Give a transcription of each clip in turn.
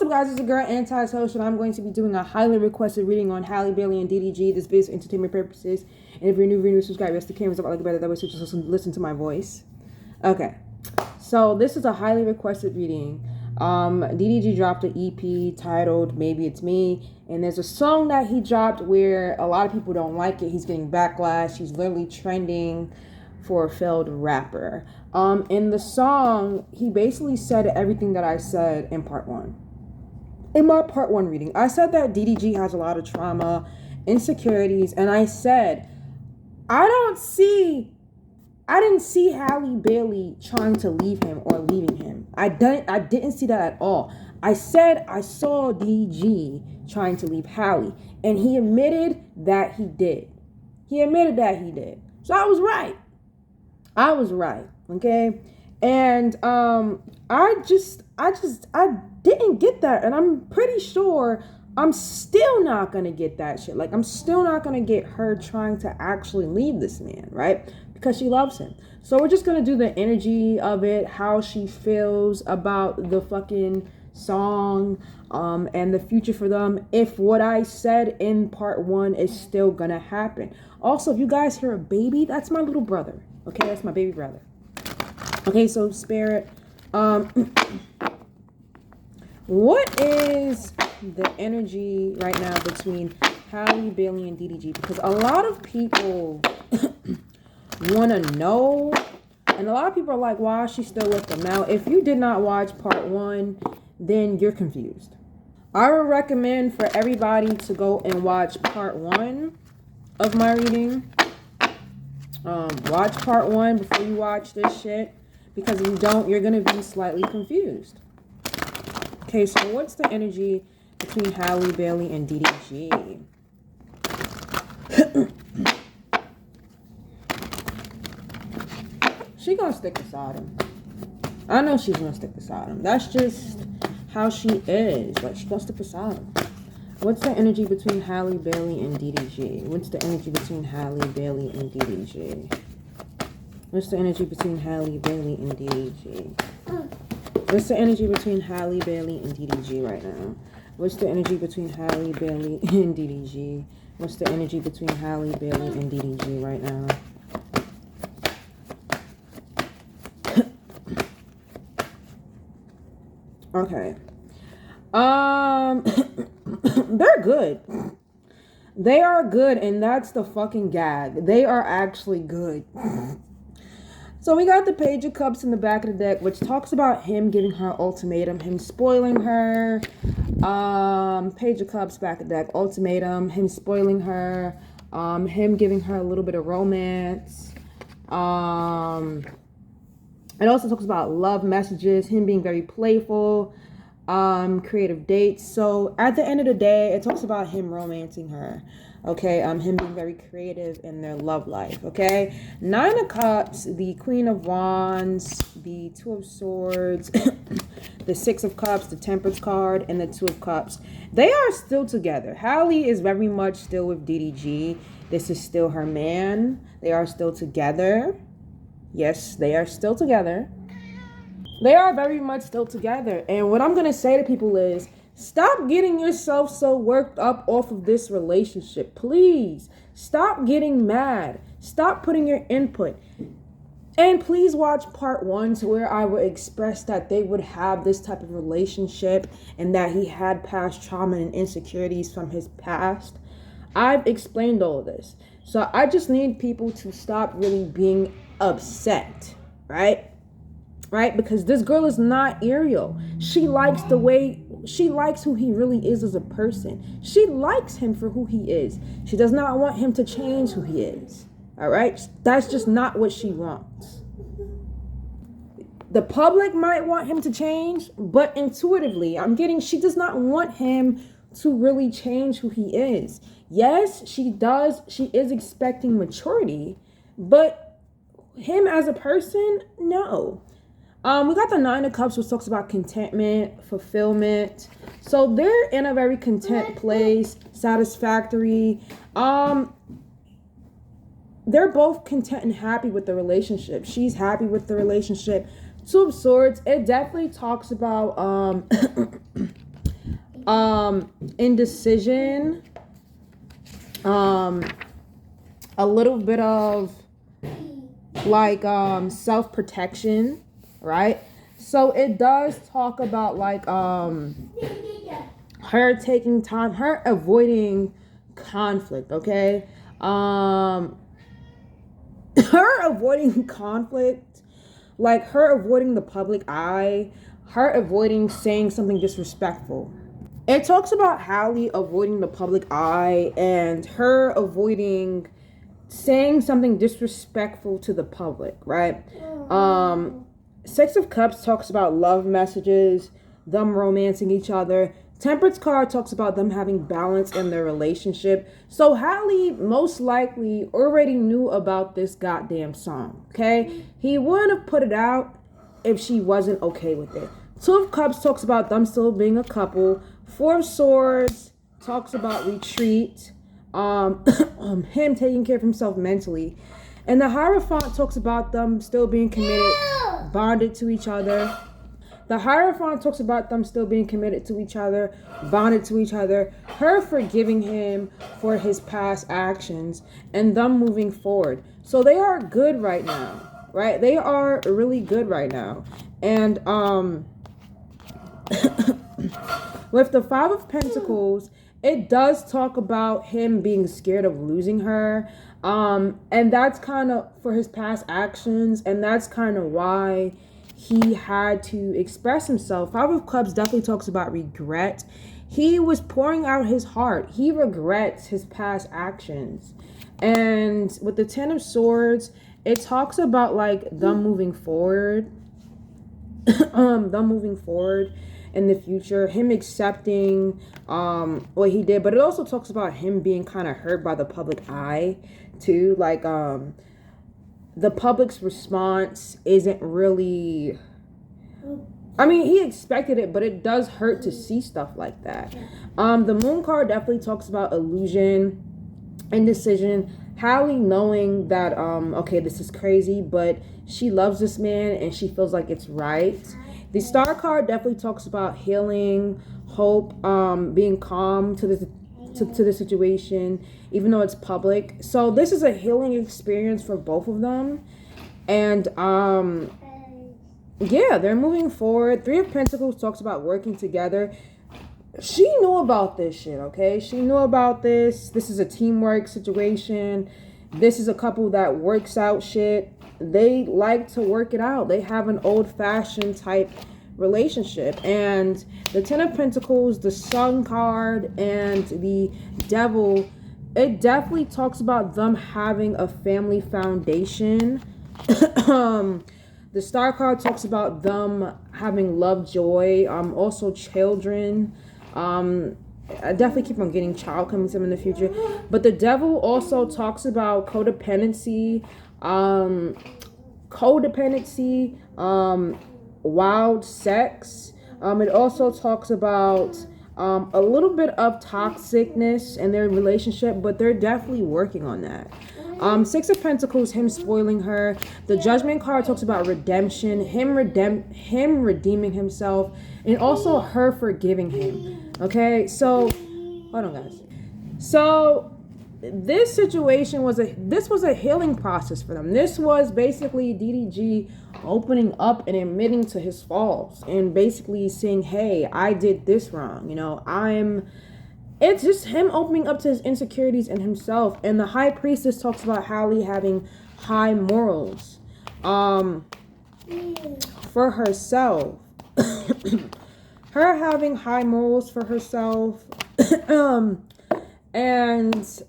up, guys? It's a girl, Anti-Social, and I'm going to be doing a highly requested reading on Halle Bailey and DDG. This video is for entertainment purposes. And if you're new, subscribe. Yes, the cameras up. I like it better that way, so just listen to my voice. Okay. So this is a highly requested reading. DDG dropped an EP titled Maybe It's Me. And there's a song that he dropped where a lot of people don't like it. He's getting backlash. He's literally trending for a failed rapper. In the song, he basically said everything that I said in part one. In my part one reading, I said that DDG has a lot of trauma, insecurities, and I said, I didn't see Halle Bailey trying to leave him or leaving him. I didn't see that at all. I said I saw DDG trying to leave Halle, and he admitted that he did. So I was right. Okay. And I didn't get that, and I'm pretty sure I'm still not gonna get that shit. Like, I'm still not gonna get her trying to actually leave this man, right? Because she loves him. So we're just gonna do the energy of it, how she feels about the fucking song, and the future for them, if what I said in part one is still gonna happen. Also, if you guys hear a baby, that's my little brother. Okay, that's my baby brother. Okay, so Spirit, what is the energy right now between Halle Bailey and DDG? Because a lot of people want to know, and a lot of people are like, why is she still with them? Now, if you did not watch part one, then you're confused. I would recommend for everybody to go and watch part one of my reading. Watch part one before you watch this shit, because if you don't, you're going to be slightly confused. Okay, so what's the energy between Halle Bailey and DDG? She gonna stick beside him. I know she's gonna stick beside him. That's just how she is. Like, she gonna stick beside him. What's the energy between Halle Bailey and DDG? What's the energy between Halle Bailey and DDG? What's the energy between Halle Bailey and DDG? What's the energy between Halle Bailey and DDG right now? What's the energy between Halle Bailey and DDG? What's the energy between Halle Bailey and DDG right now? Okay. They're good. They are good, and that's the fucking gag. They are actually good. So we got the Page of Cups in the back of the deck, which talks about him giving her ultimatum, him spoiling her. Page of Cups, back of the deck, ultimatum, him spoiling her, him giving her a little bit of romance. It also talks about love messages, him being very playful, creative dates. So at the end of the day, it talks about him romancing her. Okay, him being very creative in their love life. Okay, Nine of Cups, the Queen of Wands, the Two of Swords, the Six of Cups, the Temperance card, and the Two of Cups. They are still together. Halle is very much still with DDG. This is still her man. They are still together. Yes, they are still together. They are very much still together. And what I'm going to say to people is, stop getting yourself so worked up off of this relationship. Please, stop getting mad. Stop putting your input. And please watch part one, to where I would express that they would have this type of relationship and that he had past trauma and insecurities from his past. I've explained all of this. So I just need people to stop really being upset, right? Because this girl is not Ariel. She likes who he really is as a person. She likes him for who he is. She does not want him to change who he is. All right? That's just not what she wants. The public might want him to change, but intuitively, she does not want him to really change who he is. Yes, she does. She is expecting maturity, but him as a person, no. We got the Nine of Cups, which talks about contentment, fulfillment. So they're in a very content place, satisfactory. They're both content and happy with the relationship. She's happy with the relationship. Two of Swords, it definitely talks about Indecision, a little bit of like self-protection, right? So it does talk about like her taking time, her avoiding conflict, okay? Her avoiding conflict, like her avoiding the public eye, her avoiding saying something disrespectful. It talks about Halle avoiding the public eye and her avoiding saying something disrespectful to the public, right? Six of Cups talks about love messages, them romancing each other. Temperance card talks about them having balance in their relationship. So Halle most likely already knew about this goddamn song, okay? He wouldn't have put it out if she wasn't okay with it. Two of Cups talks about them still being a couple. Four of Swords talks about retreat, him taking care of himself mentally. And the Hierophant talks about them still being committed, bonded to each other. The Hierophant talks about them still being committed to each other, bonded to each other, her forgiving him for his past actions, and them moving forward. So they are good right now, right? They are really good right now. And with the Five of Pentacles, it does talk about him being scared of losing her. And that's kind of for his past actions, and that's kind of why he had to express himself. Five of Cups definitely talks about regret. He was pouring out his heart. He regrets his past actions. And with the Ten of Swords, it talks about like them moving forward. Them moving forward in the future, him accepting what he did, but it also talks about him being kind of hurt by the public eye too. Like the public's response isn't really, I mean, he expected it, but it does hurt to see stuff like that. The Moon card definitely talks about illusion, indecision, Halle knowing that okay, this is crazy, but she loves this man and she feels like it's right. The Star card definitely talks about healing, hope, being calm to the situation, even though it's public. So this is a healing experience for both of them. And yeah, they're moving forward. Three of Pentacles talks about working together. She knew about this shit, okay? She knew about this. This is a teamwork situation. This is a couple that works out shit. They like to work it out. They have an old-fashioned type relationship. And the Ten of Pentacles, the Sun card, and the Devil, it definitely talks about them having a family foundation. The Star card talks about them having love, joy, also children. I definitely keep on getting child coming to them in the future. But the Devil also talks about codependency, wild sex. It also talks about a little bit of toxicness in their relationship, but they're definitely working on that. Six of Pentacles, him spoiling her. The Judgment card talks about redemption, him redeeming himself, and also her forgiving him. Okay, so hold on, guys. So this situation was a healing process for them. This was basically DDG opening up and admitting to his faults and basically saying, hey, I did this wrong. You know, it's just him opening up to his insecurities in himself. And the High Priestess talks about Halle having high morals for herself. Her having high morals for herself and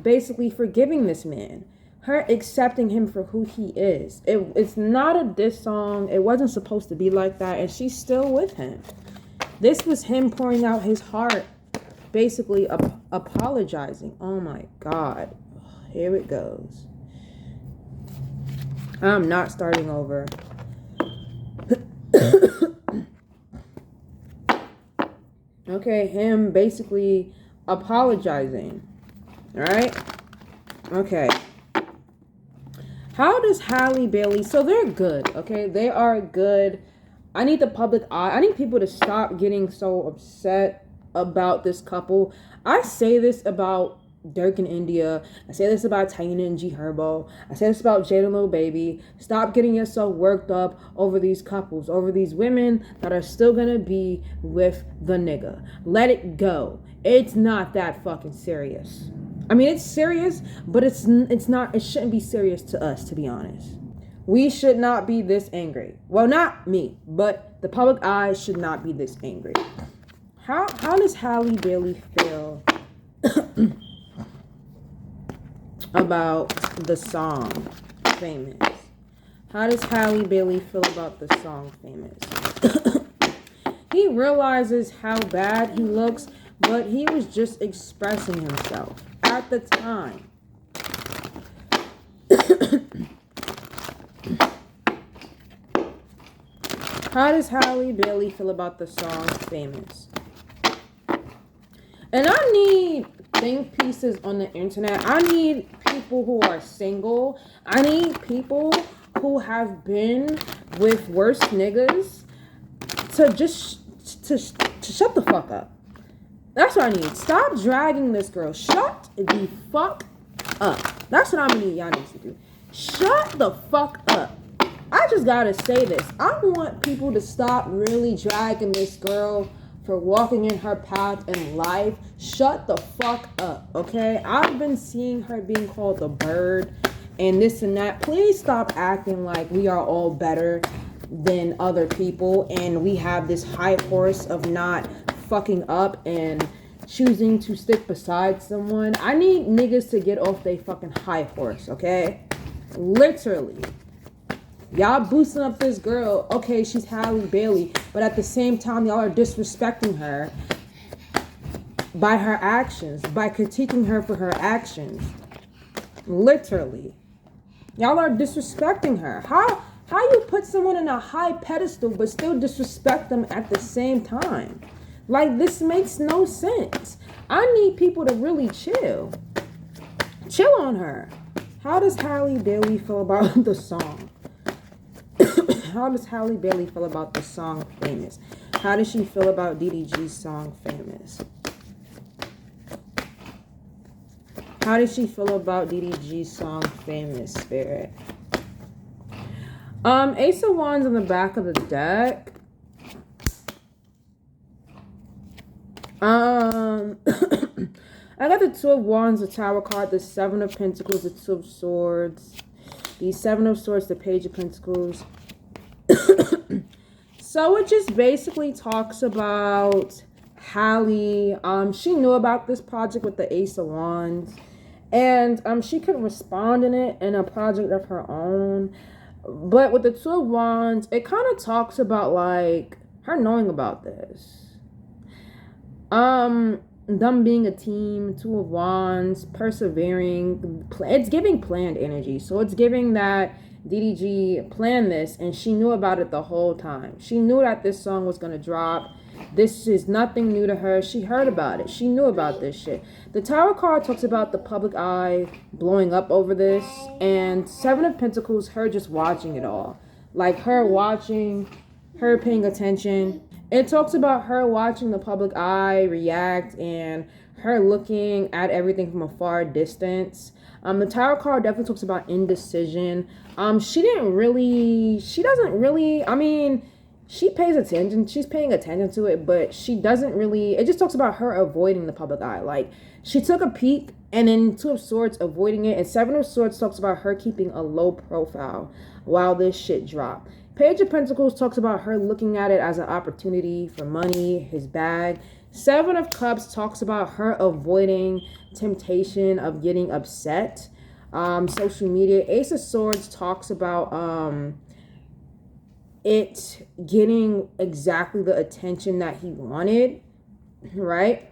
basically forgiving this man. Her accepting him for who he is. It's not a diss song. It wasn't supposed to be like that. And she's still with him. This was him pouring out his heart. Basically apologizing. Oh my God. Here it goes. I'm not starting over. Okay, him basically apologizing. Alright? Okay. How does Halle Bailey... So they're good, okay? They are good. I need the public eye. I need people to stop getting so upset about this couple. I say this about Dirk and India. I say this about Taina and G Herbo. I say this about Jada and Lil Baby. Stop getting yourself worked up over these couples, over these women that are still gonna be with the nigga. Let it go. It's not that fucking serious. I mean, it's serious, but it's not. It shouldn't be serious to us, to be honest. We should not be this angry. Well, not me, but the public eye should not be this angry. How does Halle Bailey feel about the song Famous? How does Halle Bailey feel about the song Famous? He realizes how bad he looks, but he was just expressing himself at the time. How does Halle Bailey feel about the song Famous? And I need think pieces on the internet. I need people who are single. I need people who have been with worse niggas to shut the fuck up. That's what I need. Stop dragging this girl. Shut the fuck up. That's what I'm gonna need y'all need to do. Shut the fuck up. I just gotta say this. I want people to stop really dragging this girl for walking in her path in life. Shut the fuck up, okay? I've been seeing her being called the bird and this and that. Please stop acting like we are all better than other people and we have this high horse of not fucking up and choosing to stick beside someone. I need niggas to get off their fucking high horse, okay? Literally. Y'all boosting up this girl. Okay, she's Halle Bailey, but at the same time, y'all are disrespecting her by her actions, by critiquing her for her actions. Literally. Y'all are disrespecting her. How you put someone in a high pedestal but still disrespect them at the same time? Like, this makes no sense. I need people to really chill. Chill on her. How does Halle Bailey feel about the song? How does Halle Bailey feel about the song Famous? How does she feel about DDG's song Famous? How does she feel about DDG's song Famous, Spirit? Ace of Wands on the back of the deck. I got the Two of Wands, the Tower card, the Seven of Pentacles, the Two of Swords, the Seven of Swords, the Page of Pentacles. So it just basically talks about Halle. She knew about this project with the Ace of Wands, and she could respond in it in a project of her own. But with the Two of Wands, it kind of talks about like her knowing about this. Them being a team, Two of Wands, persevering. It's giving planned energy. So it's giving that DDG planned this and she knew about it the whole time. She knew that this song was going to drop. This is nothing new to her. She heard about it. She knew about this shit. The Tower card talks about the public eye blowing up over this. And Seven of Pentacles, her just watching it all. Like her watching, her paying attention. It talks about her watching the public eye react and her looking at everything from a far distance. The Tower card definitely talks about indecision. She doesn't really, I mean, she pays attention. She's paying attention to it, but she doesn't really, it just talks about her avoiding the public eye. Like, she took a peek and then Two of Swords avoiding it. And Seven of Swords talks about her keeping a low profile while this shit dropped. Page of Pentacles talks about her looking at it as an opportunity for money, his bag. Seven of Cups talks about her avoiding temptation of getting upset. Social media. Ace of Swords talks about it getting exactly the attention that he wanted, right?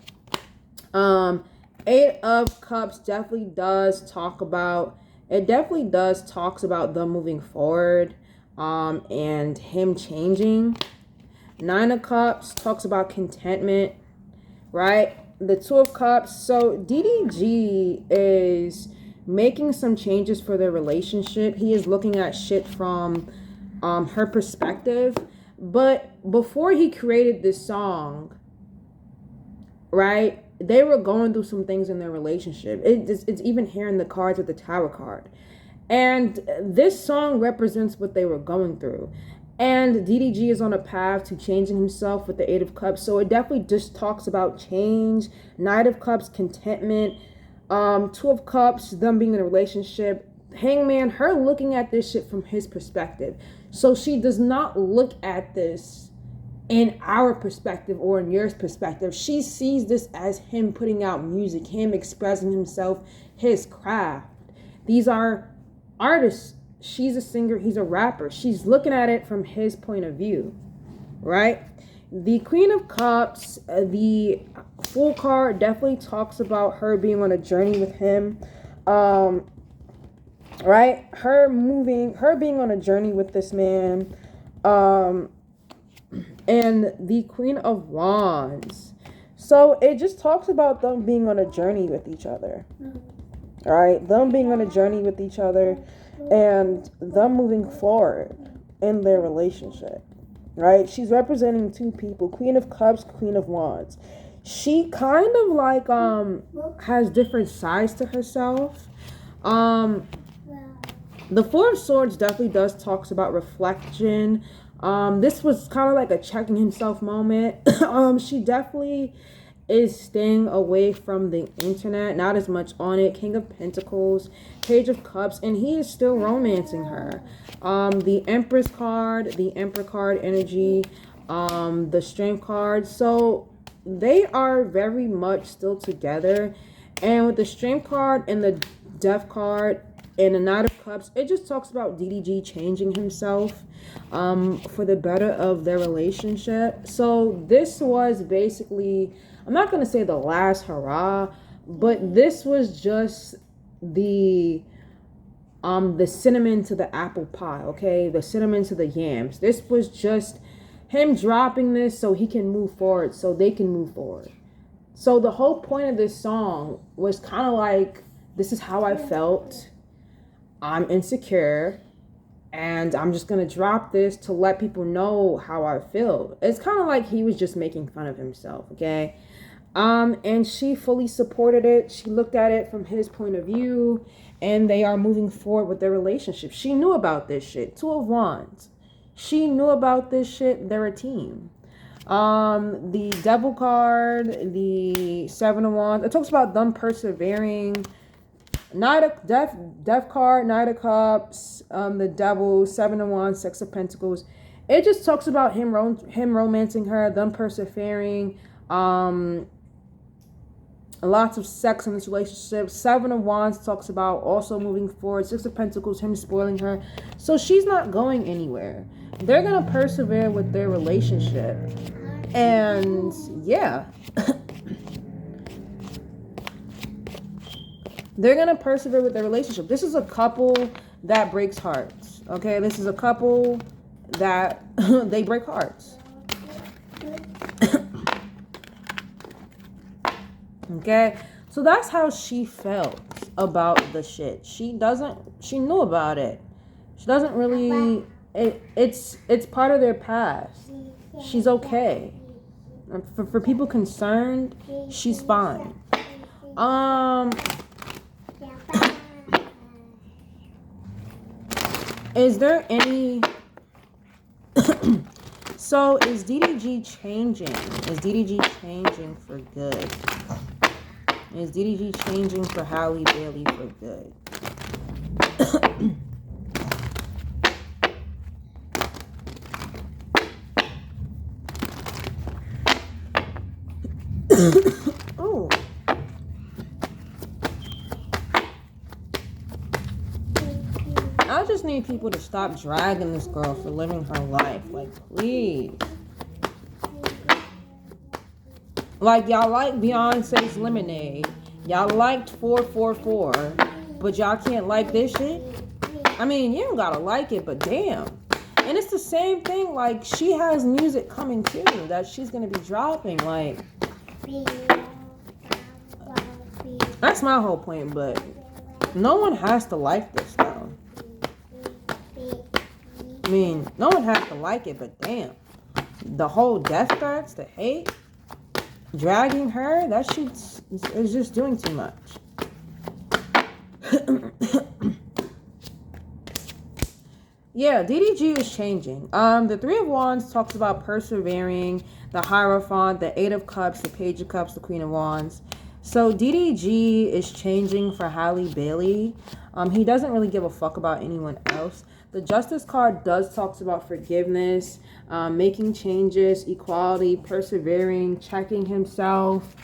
Eight of Cups definitely does talk about, it definitely does talks about them moving forward. And him changing. Nine of Cups talks about contentment, right? The Two of Cups. So DDG is making some changes for their relationship. He is looking at shit from her perspective. But before he created this song, right? They were going through some things in their relationship. It's even here in the cards with the Tower card. And this song represents what they were going through. And DDG is on a path to changing himself with the Eight of Cups. So it definitely just talks about change. Knight of Cups, contentment. Two of Cups, them being in a relationship. Hangman, her looking at this shit from his perspective. So she does not look at this in our perspective or in yours perspective. She sees this as him putting out music, him expressing himself, his craft. These are artists. She's a singer, he's a rapper. She's looking at it from his point of view, right? The Queen of Cups, the full card definitely talks about her being on a journey with him. Right? Her being on a journey with this man. And the Queen of Wands. So it just talks about them being on a journey with each other. All right? Them being on a journey with each other and them moving forward in their relationship. Right? She's representing two people, Queen of Cups, Queen of Wands. She kind of like has different sides to herself. The Four of Swords definitely does talks about reflection. This was kind of like a checking himself moment. She definitely is staying away from the internet, not as much on it. King of Pentacles, Page of Cups, and he is still romancing her. The Empress card, the Emperor card energy, the Strength card. So they are very much still together. And with the Strength card and the Death card and the Knight of Cups, it just talks about DDG changing himself for the better of their relationship. So this was basically, I'm not going to say the last hurrah, but this was just the cinnamon to the apple pie, okay? The cinnamon to the yams. This was just him dropping this so he can move forward, so they can move forward. So the whole point of this song was kind of like, this is how I felt. I'm insecure. And I'm just going to drop this to let people know how I feel. It's kind of like he was just making fun of himself, okay? And she fully supported it. She looked at it from his point of view. And they are moving forward with their relationship. She knew about this shit. Two of Wands. She knew about this shit. They're a team. The Devil card, the Seven of Wands. It talks about them persevering. Knight of Death card, Knight of Cups, the Devil, Seven of Wands, Six of Pentacles. It just talks about him romancing her, them persevering, lots of sex in this relationship. Seven of Wands talks about also moving forward. Six of Pentacles, him spoiling her. So she's not going anywhere. They're gonna persevere with their relationship. And yeah. They're going to persevere with their relationship. This is a couple that breaks hearts. Okay? This is a couple that they break hearts. Okay? So that's how she felt about the shit. She knew about it. She doesn't really, it's part of their past. She's okay. For people concerned, she's fine. Is there any... So, is DDG changing? Is DDG changing for good? Is DDG changing for Halle Bailey for good? Oh. I just need people to stop dragging this girl for living her life. Like, please. Like, y'all like Beyonce's Lemonade. Y'all liked 444. But y'all can't like this shit? I mean, you don't gotta like it, but damn. And it's the same thing. Like, she has music coming too that she's gonna be dropping. Like, that's my whole point, but no one has to like this, though. I mean, no one has to like it, but damn. The whole death threats, the hate. Dragging her, that shit is just doing too much. Yeah, DDG is changing. The Three of Wands talks about persevering, the Hierophant, the Eight of Cups, the Page of Cups, the Queen of Wands. So DDG is changing for Halle Bailey. He doesn't really give a fuck about anyone else. The Justice card does talks about forgiveness, making changes, equality, persevering, checking himself.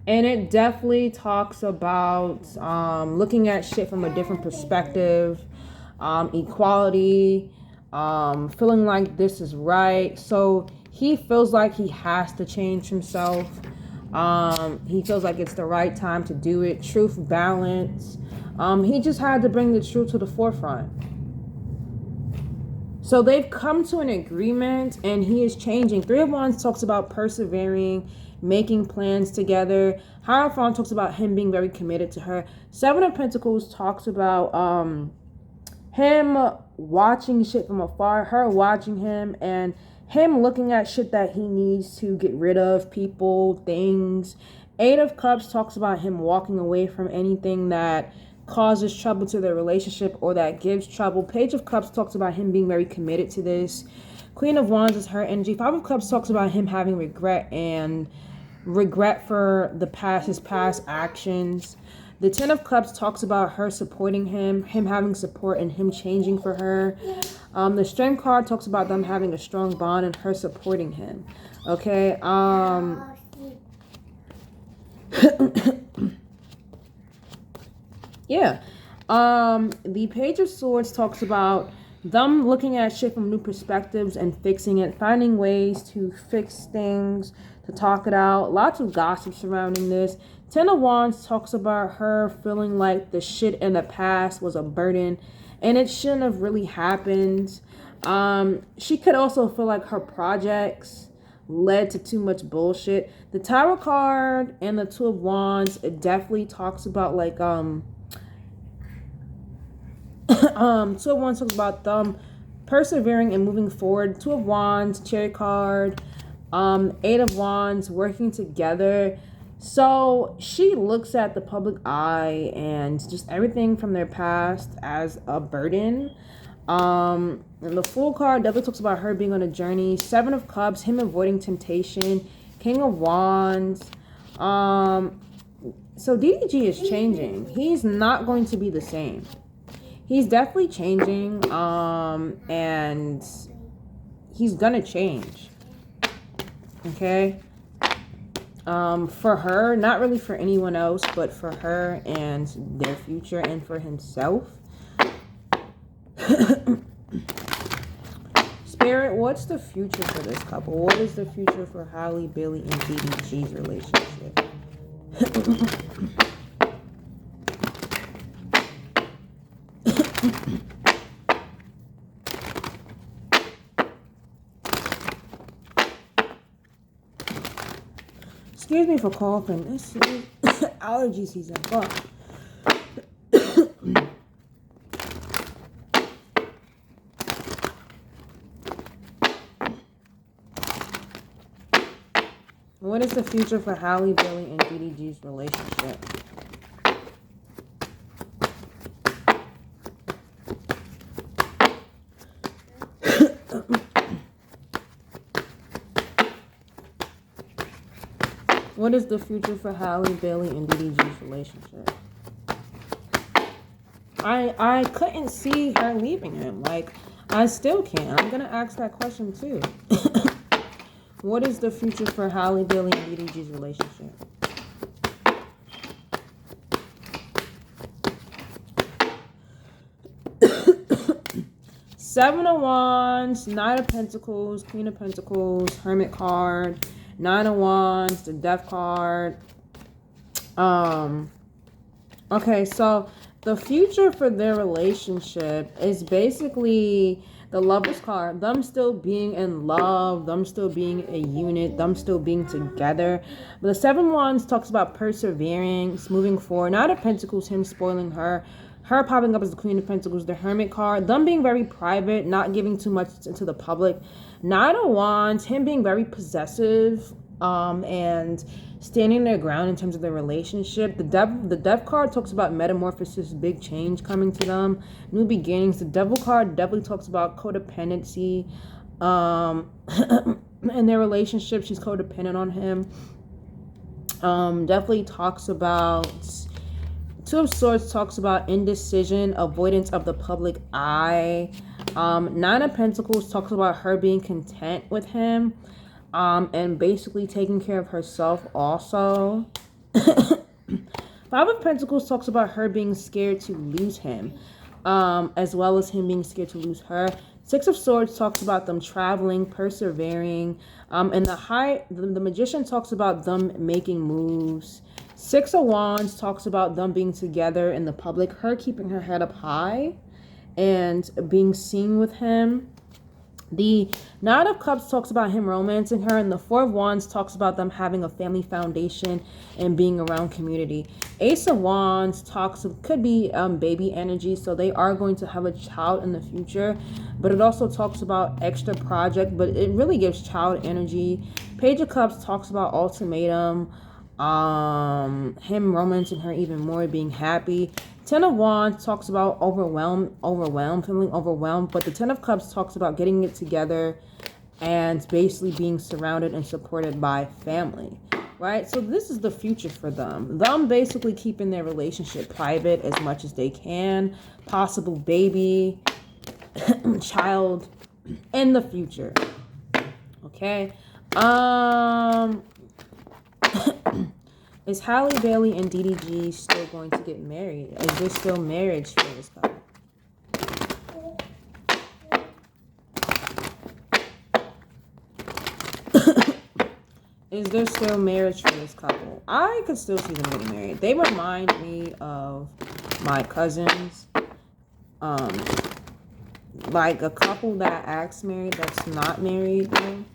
And it definitely talks about looking at shit from a different perspective, equality, feeling like this is right. So he feels like he has to change himself. He feels like it's the right time to do it. Truth, balance. He just had to bring the truth to the forefront. So they've come to an agreement and he is changing. Three of Wands talks about persevering, making plans together. Hierophant talks about him being very committed to her. Seven of Pentacles talks about him watching shit from afar, her watching him, and him looking at shit that he needs to get rid of, people, things. Eight of Cups talks about him walking away from anything that causes trouble to their relationship or that gives trouble. Page of Cups talks about him being very committed to this. Queen of Wands is her energy. Five of Cups talks about him having regret for his past actions. The Ten of Cups talks about her supporting him having support and him changing for her. The Strength card talks about them having a strong bond and her supporting him. Okay. Yeah. The Page of Swords talks about them looking at shit from new perspectives and fixing it, finding ways to fix things, to talk it out. Lots of gossip surrounding this. Ten of Wands talks about her feeling like the shit in the past was a burden and it shouldn't have really happened. She could also feel like her projects led to too much bullshit. The Tower card and the Two of Wands, it definitely talks about like Two of Wands talks about them persevering and moving forward. Two of Wands, Chariot card, Eight of Wands, working together. So she looks at the public eye and just everything from their past as a burden. And the Fool card definitely talks about her being on a journey. Seven of Cups, him avoiding temptation. King of Wands. So DDG is changing. He's not going to be the same. He's definitely changing. And he's gonna change. Okay. For her, not really for anyone else, but for her and their future and for himself. Spirit, what's the future for this couple? What is the future for Halle Bailey and DDG's relationship? Excuse me for coughing. This is allergy season. Fuck. What is the future for Halle Bailey and DDG's relationship? What is the future for Halle Bailey and DDG's relationship? I couldn't see her leaving him. Like, I still can't. I'm going to ask that question too. What is the future for Halle Bailey and DDG's relationship? Seven of Wands, Knight of Pentacles, Queen of Pentacles, Hermit card, Nine of Wands, the Death card. Okay, so the future for their relationship is basically the Lovers card, them still being in love, them still being a unit, them still being together. But the Seven of Wands talks about persevering, moving forward. Knight of Pentacles, him spoiling her popping up as the Queen of Pentacles, the Hermit card, them being very private, not giving too much into the public. Nine of Wands, him being very possessive, and standing their ground in terms of their relationship. The Death card talks about metamorphosis, big change coming to them, new beginnings. The Devil card definitely talks about codependency. In their relationship, she's codependent on him. Definitely talks about Two of Swords, talks about indecision, avoidance of the public eye. Nine of Pentacles talks about her being content with him, and basically taking care of herself also. Five of Pentacles talks about her being scared to lose him, as well as him being scared to lose her. Six of Swords talks about them traveling, persevering, and the Magician talks about them making moves. Six of Wands talks about them being together in the public, her keeping her head up high and being seen with him. The Nine of Cups talks about him romancing her, and the Four of Wands talks about them having a family foundation and being around community. Ace of Wands could be baby energy, so they are going to have a child in the future, but it also talks about extra project, but it really gives child energy. Page of Cups talks about ultimatum, him romancing her even more, being happy. Ten of Wands talks about feeling overwhelmed, but the Ten of Cups talks about getting it together and basically being surrounded and supported by family, right? So this is the future for them. Them basically keeping their relationship private as much as they can, possible baby, child in the future, okay? Is Halle Bailey and DDG still going to get married? Is there still marriage for this couple? Is there still marriage for this couple? I could still see them getting married. They remind me of my cousins. Like a couple that acts married that's not married though.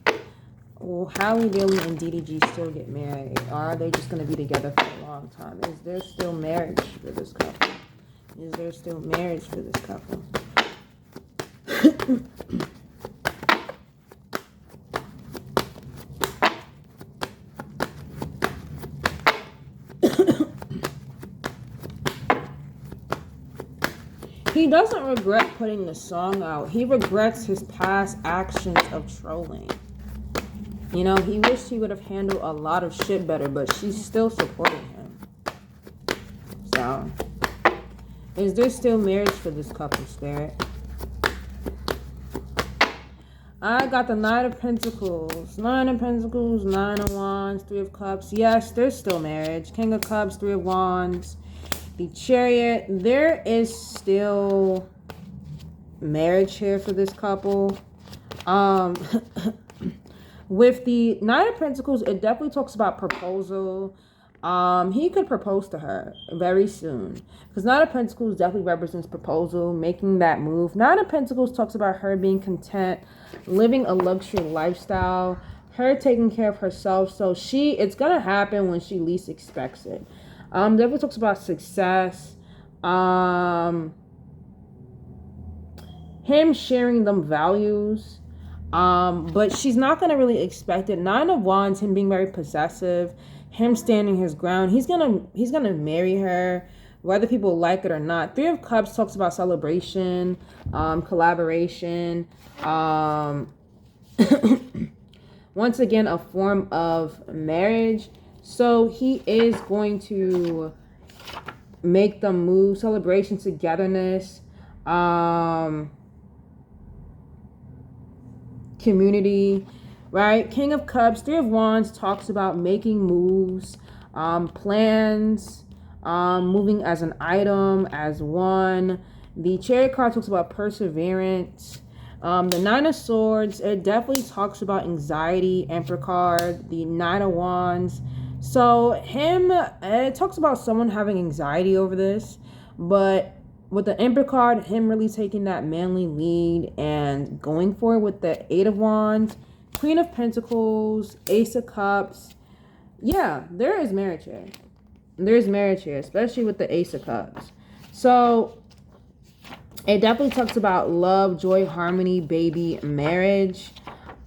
Will Halle Bailey and DDG still get married? Or are they just going to be together for a long time? Is there still marriage for this couple? Is there still marriage for this couple? He doesn't regret putting the song out. He regrets his past actions of trolling. You know, he wished he would have handled a lot of shit better, but she's still supporting him. So, is there still marriage for this couple, Spirit? I got the Nine of Pentacles. Nine of Pentacles, Nine of Wands, Three of Cups. Yes, there's still marriage. King of Cups, Three of Wands. The Chariot. There is still marriage here for this couple. With the Nine of Pentacles, it definitely talks about proposal. He could propose to her very soon. Because Nine of Pentacles definitely represents proposal, making that move. Nine of Pentacles talks about her being content, living a luxury lifestyle, her taking care of herself. So it's going to happen when she least expects it. Definitely talks about success. Him sharing them values. But she's not going to really expect it. Nine of Wands, him being very possessive, him standing his ground. He's gonna marry her, whether people like it or not. Three of Cups talks about celebration, collaboration, once again, a form of marriage. So he is going to make them move, celebration, togetherness, community, right? King of Cups, Three of Wands talks about making moves, plans, moving as an item, as one. The Chariot card talks about perseverance. The Nine of Swords, it definitely talks about anxiety. Emperor card, the Nine of Wands. So it talks about someone having anxiety over this, but with the Emperor card, him really taking that manly lead and going for it with the Eight of Wands, Queen of Pentacles, Ace of Cups. Yeah, there is marriage here. There's marriage here, especially with the Ace of Cups. So it definitely talks about love, joy, harmony, baby, marriage.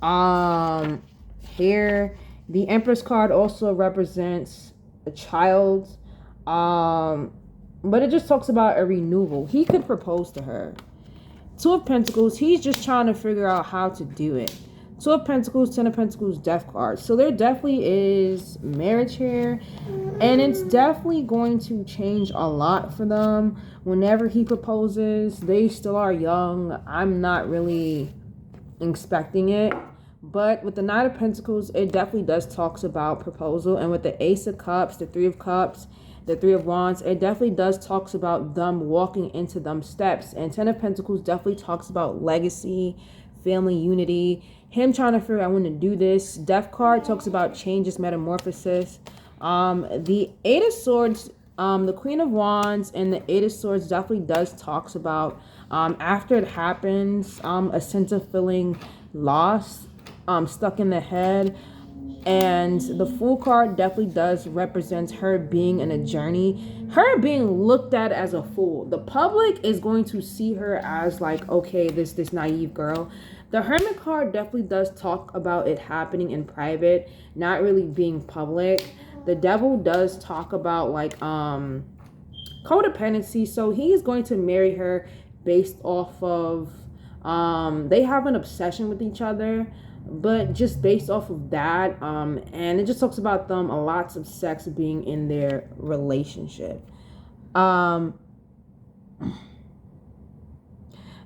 Here, the Empress card also represents a child. But it just talks about a renewal. He could propose to her. Two of Pentacles, he's just trying to figure out how to do it. Two of Pentacles, Ten of Pentacles, Death card. So there definitely is marriage here. And it's definitely going to change a lot for them. Whenever he proposes, they still are young. I'm not really expecting it. But with the Knight of Pentacles, it definitely does talks about proposal. And with the Ace of Cups, the Three of Cups, the Three of Wands, it definitely does talks about them walking into them steps. And Ten of Pentacles definitely talks about legacy, family unity, him trying to figure out when to do this. Death card talks about changes, metamorphosis. The Eight of Swords, the Queen of Wands and the Eight of Swords definitely does talks about after it happens, a sense of feeling lost, stuck in the head. And the Fool card definitely does represent her being in a journey, her being looked at as a fool. The public is going to see her as like, okay, this naive girl. The Hermit card definitely does talk about it happening in private, not really being public. The Devil does talk about like codependency. So he's going to marry her based off of they have an obsession with each other, but just based off of that, and it just talks about them lots of sex being in their relationship.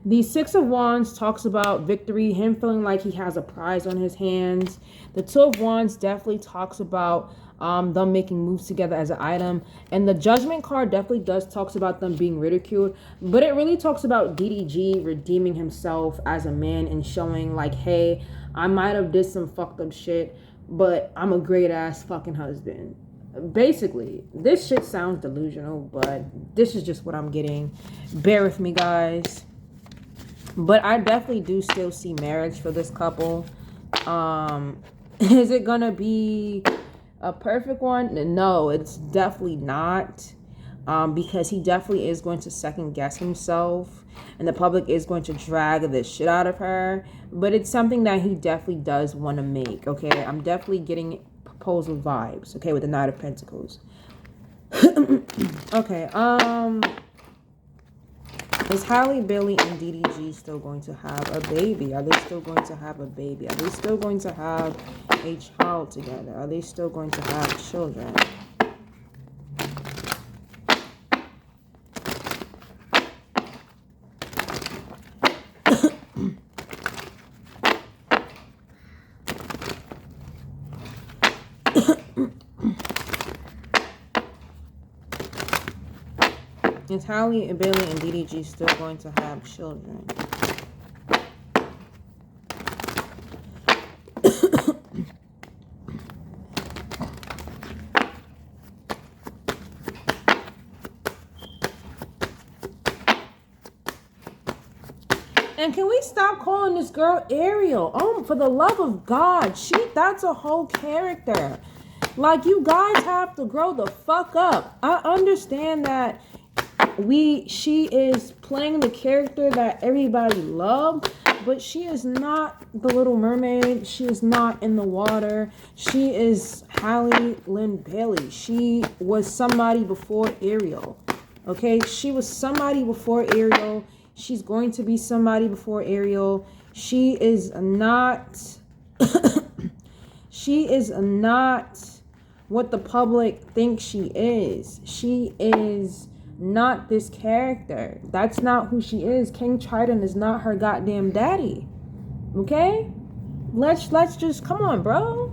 The Six of Wands talks about victory, him feeling like he has a prize on his hands. The Two of Wands definitely talks about them making moves together as an item. And the Judgment card definitely does talks about them being ridiculed. But it really talks about DDG redeeming himself as a man and showing like, hey, I might have did some fucked up shit, but I'm a great ass fucking husband. Basically, this shit sounds delusional, but this is just what I'm getting. Bear with me, guys. But I definitely do still see marriage for this couple. Is it gonna be a perfect one? No, it's definitely not. Because he definitely is going to second guess himself, and the public is going to drag the shit out of her. But it's something that he definitely does want to make. Okay, I'm definitely getting proposal vibes. Okay, with the Knight of Pentacles. Okay, is Halle, Bailey, and DDG still going to have a baby? Are they still going to have a baby? Are they still going to have a child together? Are they still going to have children? Is Halle, Bailey, and DDG still going to have children? And can we stop calling this girl Ariel? Oh, for the love of God. That's a whole character. Like, you guys have to grow the fuck up. I understand that she is playing the character that everybody loved, but she is not the Little Mermaid. She is not in the water. She is Halle Lynn Bailey. She was somebody before Ariel. Okay, she was somebody before Ariel. She's going to be somebody before Ariel. She is not she is not what the public thinks she is. She is not this character. That's not who she is. King Triton is not her goddamn daddy. Okay? Let's just come on, bro.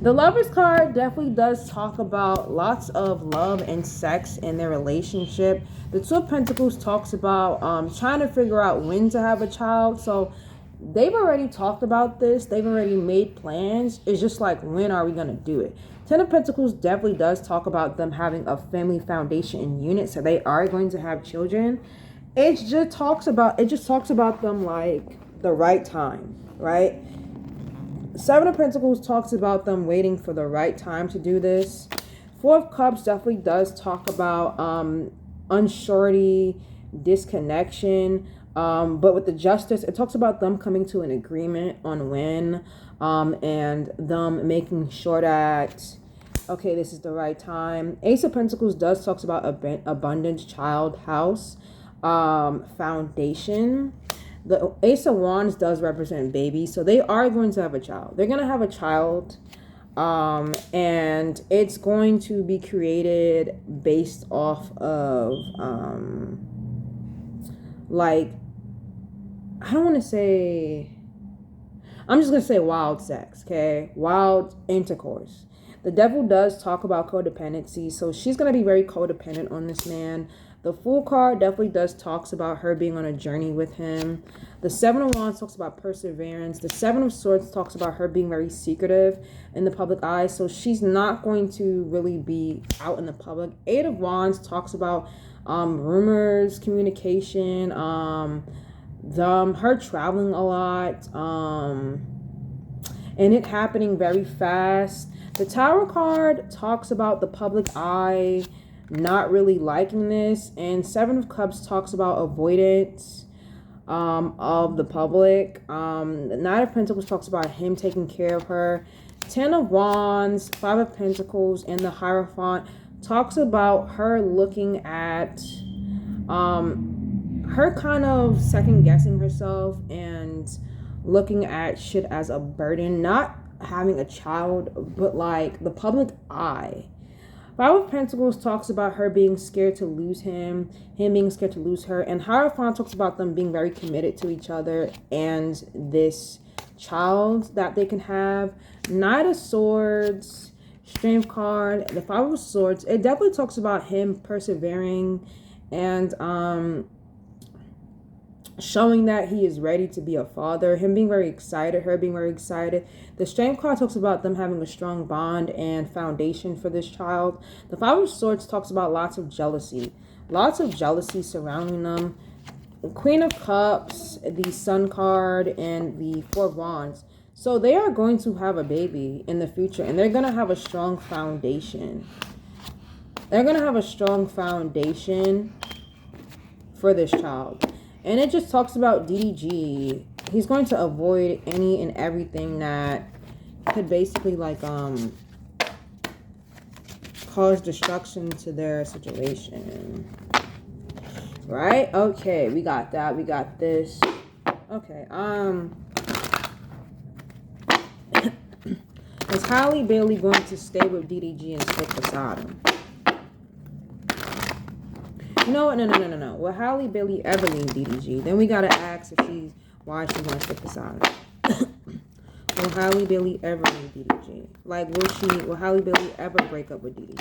The Lovers card definitely does talk about lots of love and sex in their relationship. The Two of Pentacles talks about trying to figure out when to have a child. So they've already talked about this. They've already made plans. It's just like, when are we going to do it? Ten of Pentacles definitely does talk about them having a family foundation and unit. So they are going to have children. It just talks about them like the right time, right? Seven of Pentacles talks about them waiting for the right time to do this. Four of Cups definitely does talk about unsurety, disconnection. But with the Justice, it talks about them coming to an agreement on when, and them making sure that, okay, this is the right time. Ace of Pentacles does talks about abundance, child, house, foundation. The Ace of Wands does represent baby, so they are going to have a child. They're going to have a child, and it's going to be created based off of, like, I don't want to say, I'm just going to say wild sex, okay? Wild intercourse. The Devil does talk about codependency, so she's going to be very codependent on this man. The Fool card definitely does talks about her being on a journey with him. The Seven of Wands talks about perseverance. The Seven of Swords talks about her being very secretive in the public eye, so she's not going to really be out in the public. Eight of Wands talks about rumors, communication, her traveling a lot, and it happening very fast. The Tower card talks about the public eye not really liking this, and Seven of Cups talks about avoidance of the public. The Knight of Pentacles talks about him taking care of her. Ten of Wands, Five of Pentacles, and the Hierophant talks about her looking at her kind of second guessing herself and looking at shit as a burden, not having a child, but like the public eye. Five of Pentacles talks about her being scared to lose him being scared to lose her, and Hierophant talks about them being very committed to each other and this child that they can have. Knight of Swords, Strength card, the Five of Swords, it definitely talks about him persevering and showing that he is ready to be a father, him being very excited, her being very excited. The Strength card talks about them having a strong bond and foundation for this child. The Five of Swords talks about lots of jealousy surrounding them. The Queen of Cups, the Sun card, and the Four of Wands. So they are going to have a baby in the future, and they're going to have a strong foundation. They're going to have a strong foundation for this child. And it just talks about DDG. He's going to avoid any and everything that could basically like cause destruction to their situation. Right? Okay, we got that. We got this. Okay, is Halle Bailey going to stay with DDG and stick beside him? You know what? No. Will Halle Bailey ever leave DDG? Then we gotta ask if why she's gonna stick beside him. Will Halle Bailey ever leave DDG? Like, will Halle Bailey ever break up with DDG?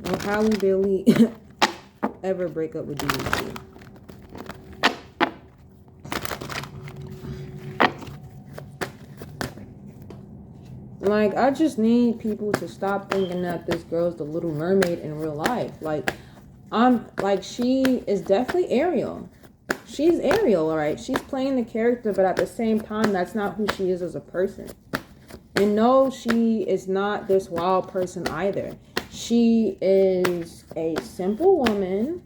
Will Halle Bailey ever break up with DDG? Like, I just need people to stop thinking that this girl's the Little Mermaid in real life. Like, she is definitely Ariel. She's Ariel, all right? She's playing the character, but at the same time, that's not who she is as a person. And no, she is not this wild person either. She is a simple woman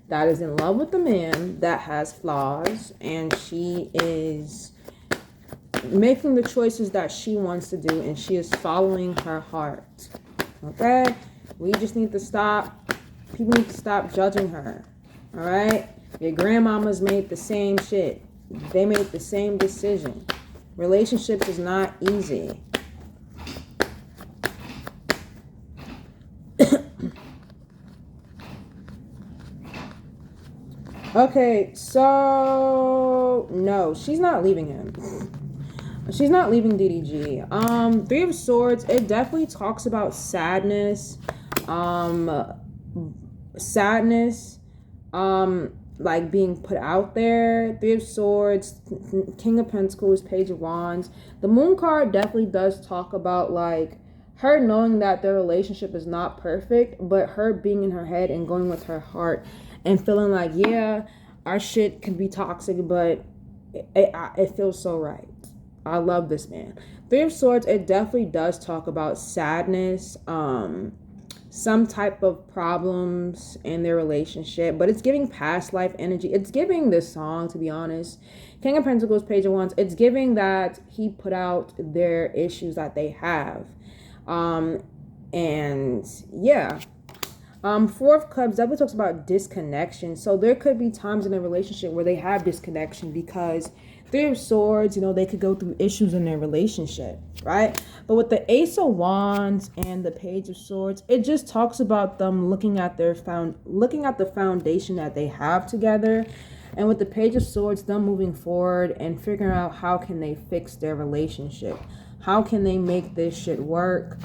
that is in love with a man that has flaws, and she is making the choices that she wants to do, and she is following her heart. Okay? We just need to stop. People need to stop judging her. All right? Your grandmamas made the same shit. They made the same decision. Relationships is not easy. Okay, so no, she's not leaving him. She's not leaving DDG. Three of Swords, it definitely talks about sadness. Like being put out there. Three of Swords, King of Pentacles, Page of Wands. The Moon card definitely does talk about like her knowing that their relationship is not perfect, but her being in her head and going with her heart and feeling like, yeah, our shit can be toxic, but it feels so right. I love this man. Three of Swords, it definitely does talk about sadness, some type of problems in their relationship, but it's giving past life energy. It's giving this song, to be honest. King of Pentacles, Page of Wands. It's giving that he put out their issues that they have. And yeah. Four of Cups definitely talks about disconnection. So there could be times in a relationship where they have disconnection because Three of Swords, you know, they could go through issues in their relationship, right? But with the Ace of Wands and the Page of Swords, it just talks about them looking at the foundation that they have together. And with the Page of Swords, them moving forward and figuring out how can they fix their relationship. How can they make this shit work?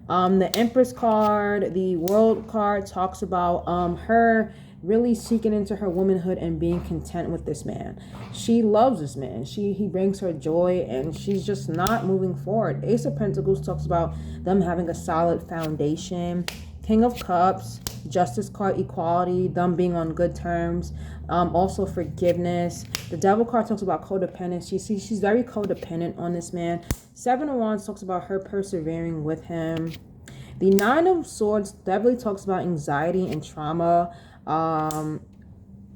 The Empress card, the World card talks about her really seeking into her womanhood and being content with this man. She loves this man. He brings her joy and she's just not moving forward. Ace of Pentacles talks about them having a solid foundation. King of Cups, Justice card, equality, them being on good terms. Also forgiveness. The Devil card talks about codependence. She's very codependent on this man. Seven of Wands talks about her persevering with him. The Nine of Swords definitely talks about anxiety and trauma.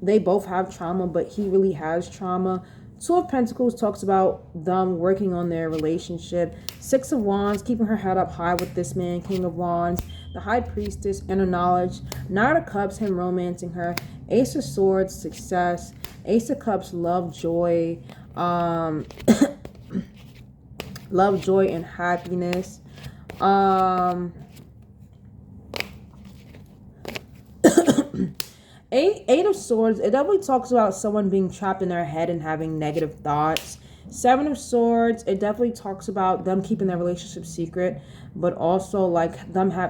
They both have trauma, but he really has trauma. Two of Pentacles talks about them working on their relationship. Six of Wands, keeping her head up high with this man. King of Wands, the High Priestess, inner knowledge. Nine of Cups, him romancing her. Ace of Swords, success. Ace of Cups, love, joy. Love, joy, and happiness. Eight of Swords, it definitely talks about someone being trapped in their head and having negative thoughts. Seven of Swords, it definitely talks about them keeping their relationship secret, but also like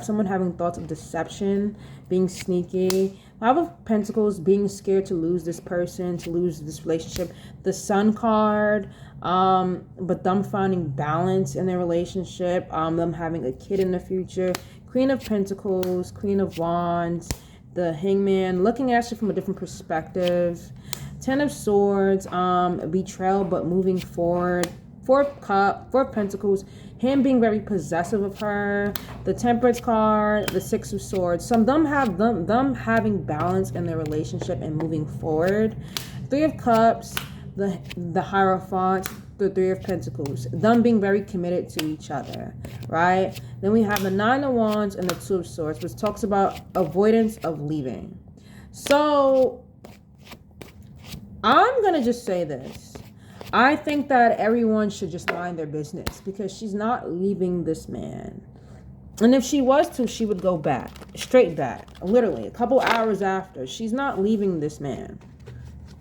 someone having thoughts of deception, being sneaky. Five of Pentacles, being scared to lose this person, to lose this relationship. The Sun card, but them finding balance in their relationship, them having a kid in the future. Queen of Pentacles, Queen of Wands, the Hangman, looking at you from a different perspective. Ten of Swords, betrayal but moving forward. Four of Pentacles, him being very possessive of her. The Temperance card, the Six of Swords. Some them having balance in their relationship and moving forward. Three of Cups, the Hierophant, the Three of Pentacles, them being very committed to each other, right? Then we have the Nine of Wands and the Two of Swords, which talks about avoidance of leaving. So I'm gonna just say this. I think that everyone should just mind their business because she's not leaving this man. And if she was to, she would go back, straight back, literally a couple hours after. She's not leaving this man.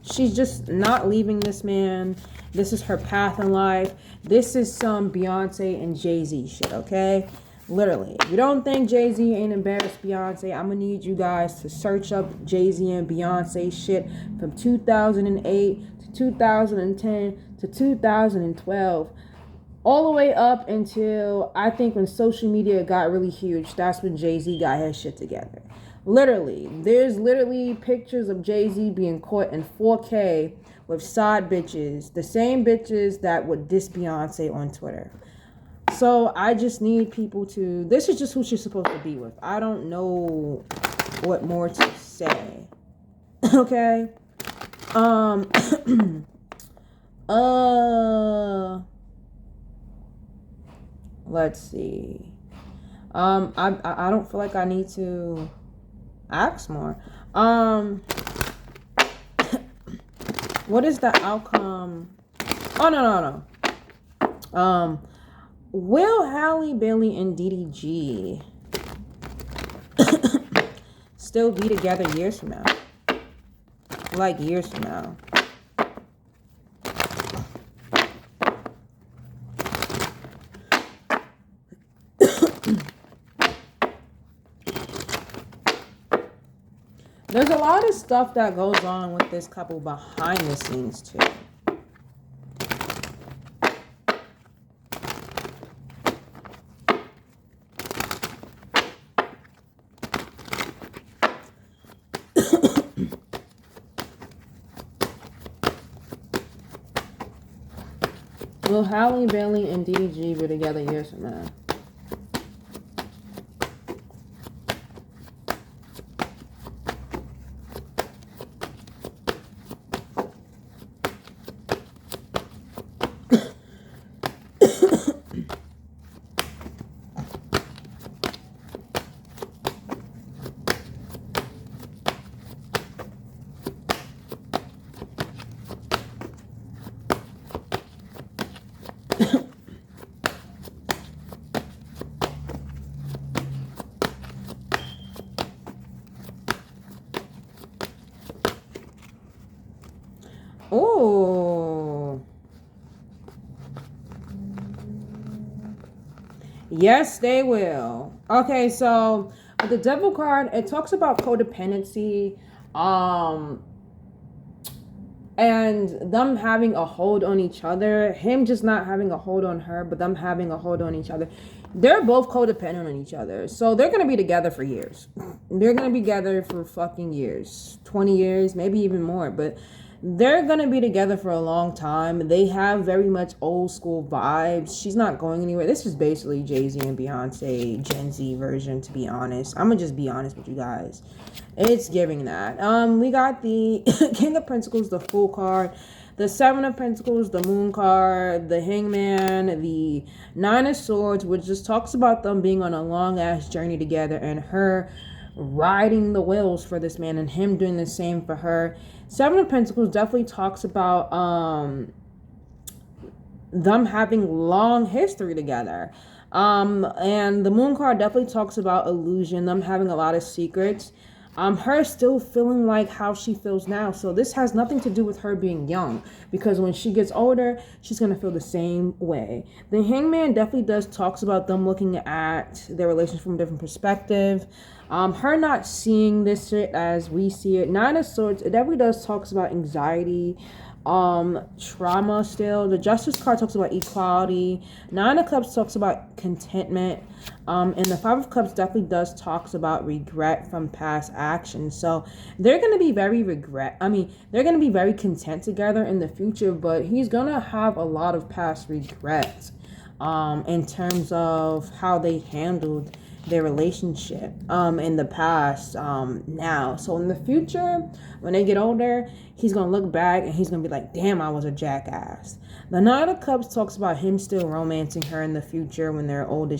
She's just not leaving this man. This is her path in life. This is some Beyonce and Jay-Z shit, okay? Literally. If you don't think Jay-Z ain't embarrassed Beyonce, I'm gonna need you guys to search up Jay-Z and Beyonce shit from 2008 to 2010 to 2012. All the way up until, I think, when social media got really huge. That's when Jay-Z got his shit together. Literally, there's literally pictures of Jay-Z being caught in 4K with side bitches, the same bitches that would diss Beyonce on Twitter. So I just need people to, this is just who she's supposed to be with. I don't know what more to say. Okay. Let's see. I don't feel like I need to ask more. What is the outcome? Oh, no. Will Halle Bailey and DDG still be together years from now? Like years from now. There's a lot of stuff that goes on with this couple behind the scenes too. Will Halle Bailey and DDG be together years from now? Oh. Yes, they will. Okay, so with the devil card, it talks about codependency, um, and them having a hold on each other. Him just not having a hold on her, but them having a hold on each other. They're both codependent on each other. So they're gonna be together for years. They're gonna be together for fucking years. 20 years, maybe even more. But they're gonna be together for a long time. They have very much old school vibes. She's not going anywhere. This is basically Jay-Z and Beyonce Gen Z version, to be honest. I'm gonna just be honest with you guys. It's giving that. We got the King of Pentacles, the Fool card, the Seven of Pentacles, the Moon card, the Hangman, the Nine of Swords, which just talks about them being on a long ass journey together and her riding the wheels for this man and him doing the same for her. Seven of Pentacles definitely talks about them having long history together. And the Moon card definitely talks about illusion, them having a lot of secrets. Her still feeling like how she feels now. So this has nothing to do with her being young, because when she gets older, she's gonna feel the same way. The Hangman definitely does talks about them looking at their relationship from a different perspective. Her not seeing this shit as we see it. Nine of Swords, it definitely does talks about anxiety, trauma still. The Justice card talks about equality. Nine of Cups talks about contentment. And the Five of Cups definitely does talks about regret from past actions. So they're going to be they're going to be very content together in the future, but he's going to have a lot of past regrets in terms of how they handled their relationship in the past now. So in the future, when they get older, he's gonna look back and he's gonna be like, damn, I was a jackass. The Nine of Cups talks about him still romancing her in the future when they're older.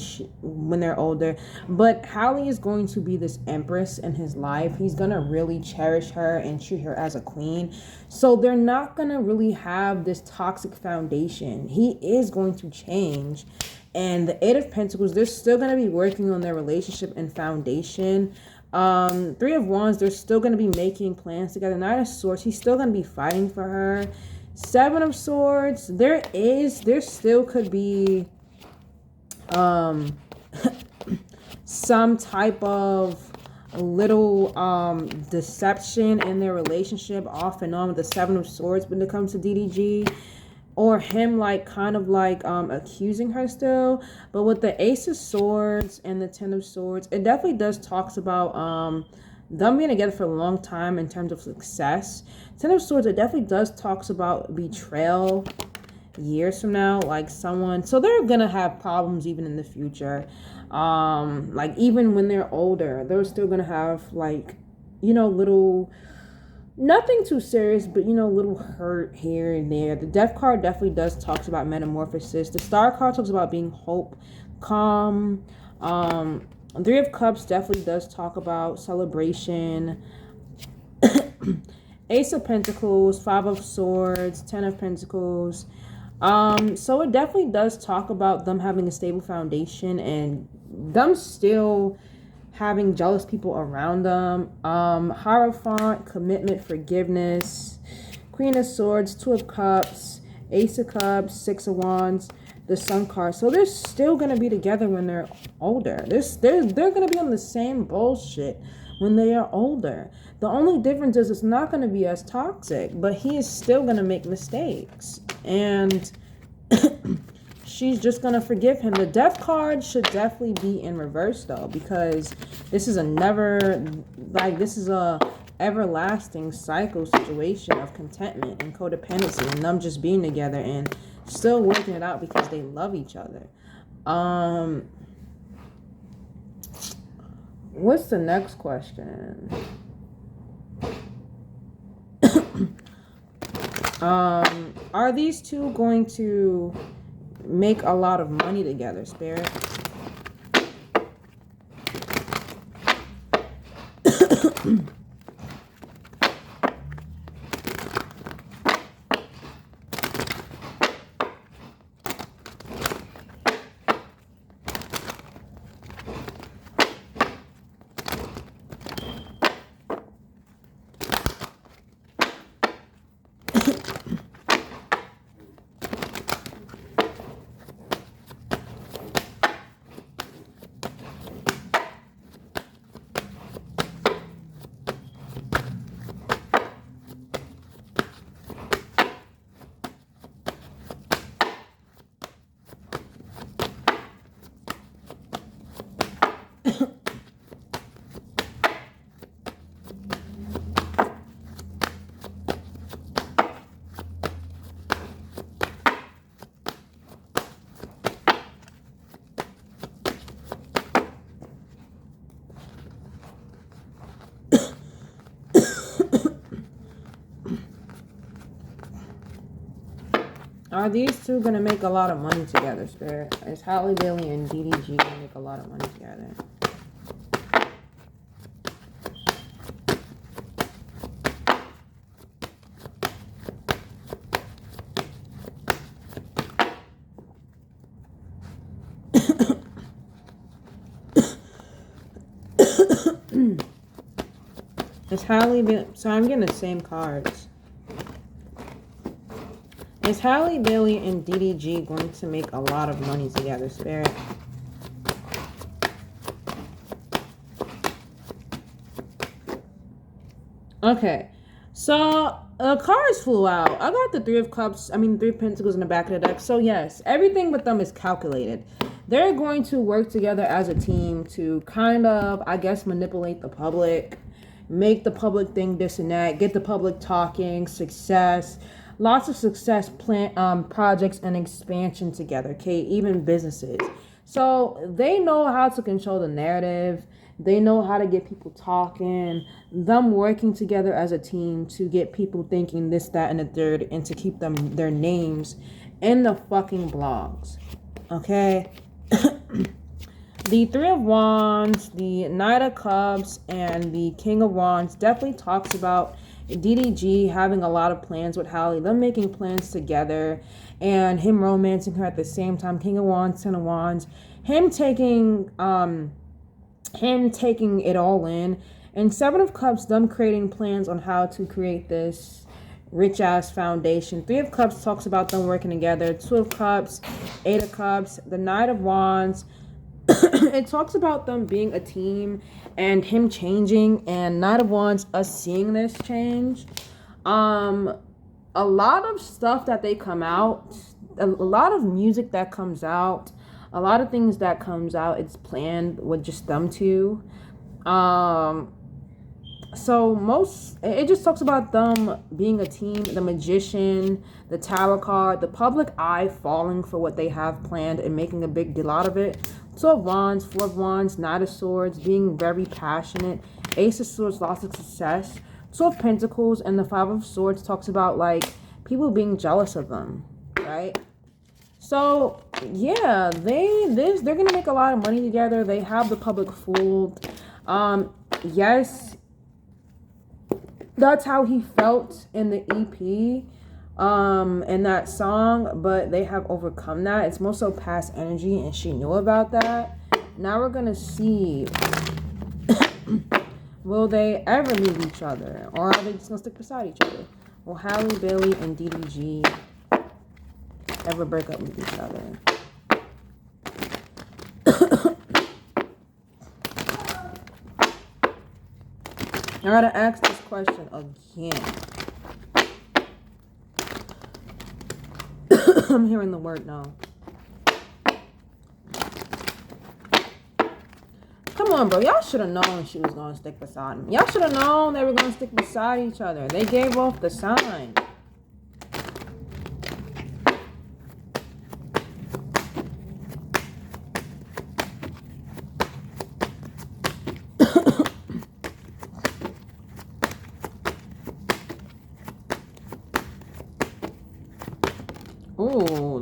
But Halle is going to be this empress in his life. He's gonna really cherish her and treat her as a queen. So they're not gonna really have this toxic foundation. He is going to change. And the Eight of Pentacles, they're still going to be working on their relationship and foundation. Three of Wands, they're still going to be making plans together. Nine of Swords, he's still going to be fighting for her. Seven of Swords, there still could be some type of little deception in their relationship off and on with the Seven of Swords when it comes to DDG. Or him accusing her still. But with the Ace of Swords and the Ten of Swords, it definitely does talks about them being together for a long time in terms of success. Ten of Swords, it definitely does talks about betrayal years from now, like someone. So they're gonna have problems even in the future. Even when they're older, they're still gonna have little. Nothing too serious, but little hurt here and there. The Death card definitely does talks about metamorphosis. The Star card talks about being hope, calm. Three of Cups definitely does talk about celebration. Ace of Pentacles, Five of Swords, Ten of Pentacles. So it definitely does talk about them having a stable foundation and them still having jealous people around them. Hierophant, commitment, forgiveness. Queen of Swords, Two of Cups, Ace of Cups, Six of Wands, the Sun card. So they're still going to be together when they're older. They're going to be on the same bullshit when they are older. The only difference is it's not going to be as toxic, but he is still going to make mistakes. And she's just going to forgive him. The Death card should definitely be in reverse, though, because this is a everlasting cycle situation of contentment and codependency and them just being together and still working it out because they love each other. What's the next question? Are these two going to make a lot of money together, Spirit? Are these two gonna make a lot of money together, Spirit? Is Halle Bailey and DDG gonna make a lot of money together? Is Halle Bailey? So I'm getting the same cards. Is Halle Bailey and DDG going to make a lot of money together, Spirit? Okay, so cards flew out. I got the Three of Pentacles in the back of the deck. So yes, everything with them is calculated. They're going to work together as a team to kind of, I guess, manipulate the public, make the public think this and that, get the public talking, success. Lots of success projects and expansion together, okay? Even businesses. So they know how to control the narrative. They know how to get people talking. Them working together as a team to get people thinking this, that, and the third, and to keep their names in the fucking blogs, okay? The Three of Wands, the Knight of Cups, and the King of Wands definitely talks about DDG having a lot of plans with Halle, them making plans together, and him romancing her at the same time. King of Wands, Ten of Wands, him taking it all in, and Seven of Cups, them creating plans on how to create this rich ass foundation. Three of Cups talks about them working together. Two of Cups, Eight of Cups, the Knight of Wands. It talks about them being a team and him changing, and Knight of Wands, us seeing this change. A lot of stuff that they come out, a lot of music that comes out, a lot of things that comes out, it's planned with just them two. So it just talks about them being a team, the Magician, the Tower card, the public eye falling for what they have planned and making a big deal out of it. Two of Wands, Four of Wands, Knight of Swords, being very passionate. Ace of Swords, lots of success. Two of Pentacles and the Five of Swords talks about like people being jealous of them, right? So yeah, they're gonna make a lot of money together. They have the public fooled. Yes, that's how he felt in the EP, in that song, but they have overcome that. It's more so past energy, and she knew about that. Now we're gonna see, will they ever leave each other, or are they just gonna stick beside each other? Will Halle Bailey and DDG ever break up with each other? I gotta ask this question again. I'm hearing the word no. Come on, bro. Y'all should have known she was gonna stick beside him. Y'all should have known they were gonna stick beside each other. They gave off the sign.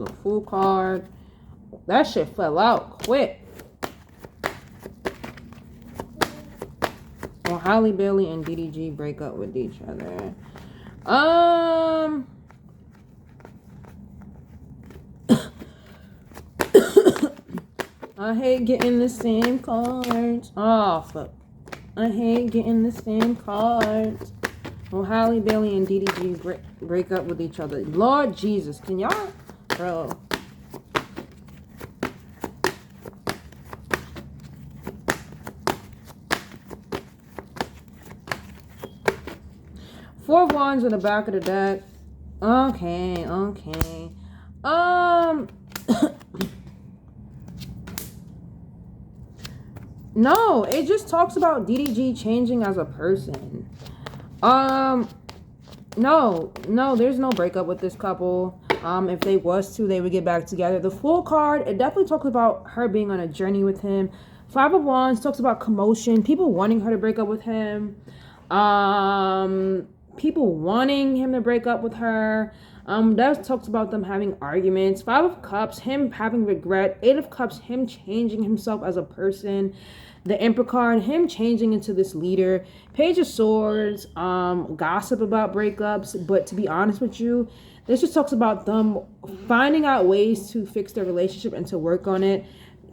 was a Fool card. That shit fell out quick. Well, Halle Bailey and DDG break up with each other. I hate getting the same cards. Oh, fuck. I hate getting the same cards. Well, Halle Bailey and DDG break up with each other. Lord Jesus, can y'all? Bro. Four of Wands in the back of the deck. Okay. No, it just talks about DDG changing as a person. No, there's no breakup with this couple. If they was to, they would get back together. The Fool card, it definitely talks about her being on a journey with him. Five of Wands talks about commotion, people wanting her to break up with him. People wanting him to break up with her. That talks about them having arguments. Five of Cups, him having regret. Eight of Cups, him changing himself as a person. The Emperor card, him changing into this leader. Page of Swords, gossip about breakups. But to be honest with you, this just talks about them finding out ways to fix their relationship and to work on it.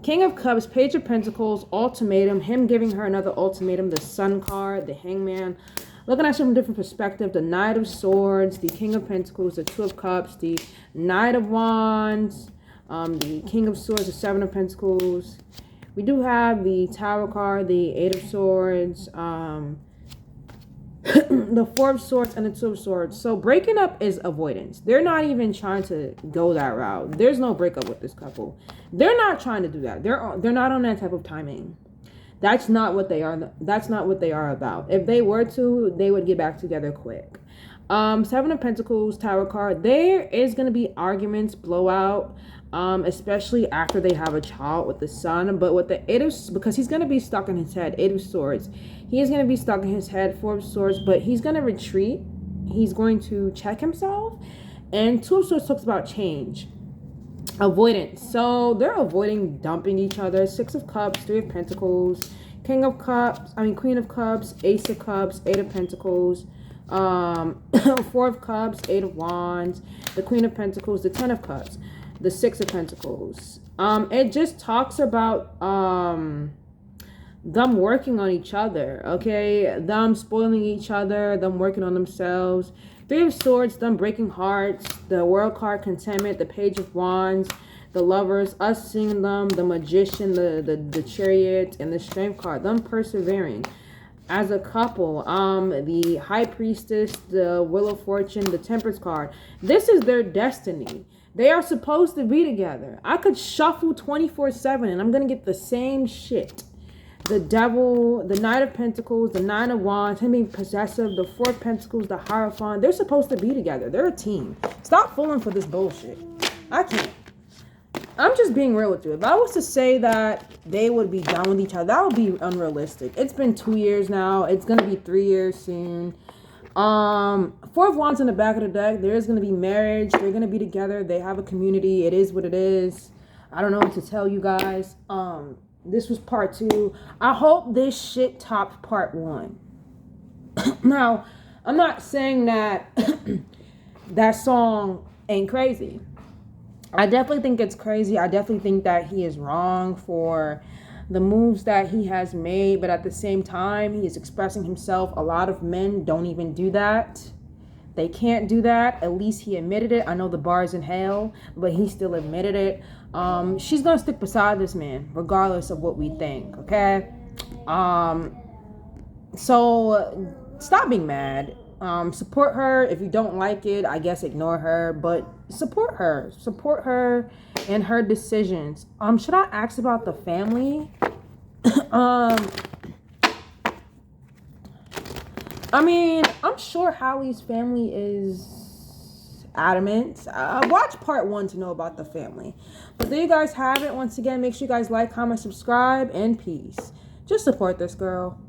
King of Cups, Page of Pentacles, ultimatum, him giving her another ultimatum. The Sun card, the Hangman. Looking at it from a different perspective, the Knight of Swords, the King of Pentacles, the Two of Cups, the Knight of Wands, the King of Swords, the Seven of Pentacles. We do have the Tower card, the Eight of Swords, the Four of Swords, and the Two of Swords. So breaking up is avoidance. They're not even trying to go that route. There's no breakup with this couple. They're not trying to do that. They're not on that type of timing. That's not what they are. That's not what they are about. If they were to, they would get back together quick. Seven of Pentacles, Tower card. There is going to be arguments, blowout, especially after they have a child with the Sun. But with the Eight of, because he's going to be stuck in his head. Eight of Swords. He is going to be stuck in his head. Four of Swords. But he's going to retreat. He's going to check himself. And Two of Swords talks about change. Avoidance. So they're avoiding dumping each other. Six of Cups, Three of Pentacles, Queen of Cups, Ace of Cups, Eight of Pentacles, Four of Cups, Eight of Wands, the Queen of Pentacles, the Ten of Cups, the Six of Pentacles. It just talks about them working on each other, okay? Them spoiling each other, them working on themselves. Three of Swords, them breaking hearts. The World card, Contentment. The Page of Wands, the Lovers, us seeing them. The Magician, the Chariot, and the Strength card, them persevering as a couple. The High Priestess, the Wheel of Fortune, the Temperance card. This is their destiny. They are supposed to be together. I could shuffle 24/7 and I'm gonna get the same shit. The Devil, the Knight of Pentacles, the Nine of Wands, him being possessive, the Four of Pentacles, the Hierophant. They're supposed to be together. They're a team. Stop falling for this bullshit. I can't. I'm just being real with you. If I was to say that they would be done with each other, that would be unrealistic. It's been 2 years now. It's going to be 3 years soon. Four of Wands in the back of the deck. There's going to be marriage. They're going to be together. They have a community. It is what it is. I don't know what to tell you guys. This was part 2. I hope this shit topped part 1. Now, I'm not saying that that song ain't crazy. I definitely think it's crazy. I definitely think that he is wrong for the moves that he has made. But at the same time, he is expressing himself. A lot of men don't even do that. They can't do that. At least he admitted it. I know the bar is in hell, but he still admitted it. She's going to stick beside this man, regardless of what we think, okay? So stop being mad. Support her. If you don't like it, I guess ignore her, but support her. Support her and her decisions. Should I ask about the family? I mean, I'm sure Halle's family is adamant. Watch part 1 to know about the family. But there you guys have it. Once again, make sure you guys like, comment, subscribe, and peace. Just support this girl.